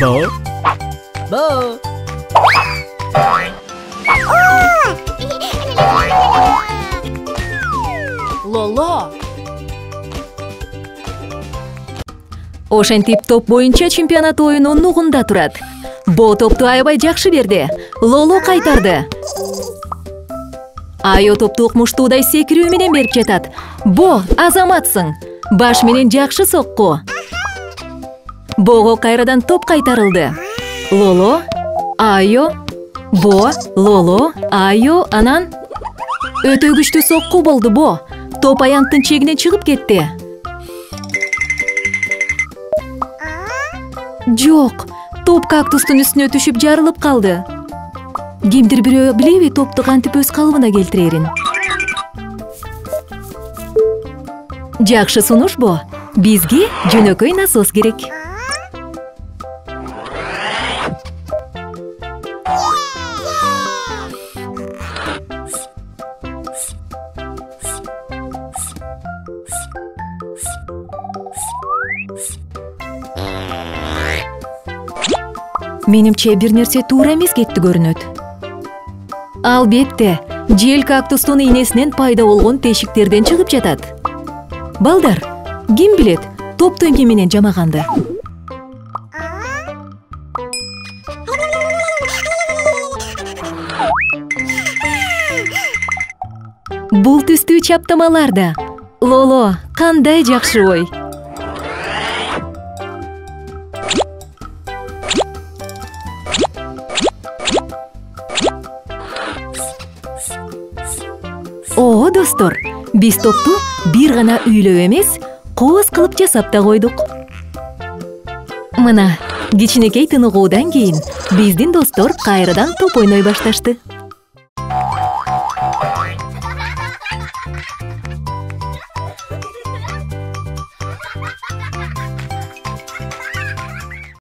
Bo. Lolo. Ошентип топ боюнча чемпионат оюну нугунда турат. Бо топту аябай жакшы берди. Лоло кайтарды. Айо топту укмуштуудай секирүү менен берип жатат. Бо, азаматсың. Баш менен жакшы сокку. Бого кайрадан топ кайтарылды. Лоло, Айо, Бо, Лоло, Айо, анан өтө күчтүү сокку болду Бо. Топ аянттын чегинен чыгып кетти. Жок, топ кактустун үстүнө түшүп жарылып калды. Кимдир бирөө билеби топту кантип өз калыбына келтирерин? Жакшы сунуш Бо. Бизге жөнөкөй насос керек. Менимче бир нерсе туура эмес кетти көрүнөт. Албетте, жел кактустун ийнесинен пайда болгон тешиктерден чыгып жатат. Балдар, ким билет, топту эмне менен жамаганды? Бул түстүү чаптамалар да. Лоло, кандай жакшы ой. О, достор, биз топту бир гана үйлөө эмес, кооз кылып жасап да койдук. Мына, кичинекей тыныгуудан кийин биздин достор кайрадан топ ойной башташты.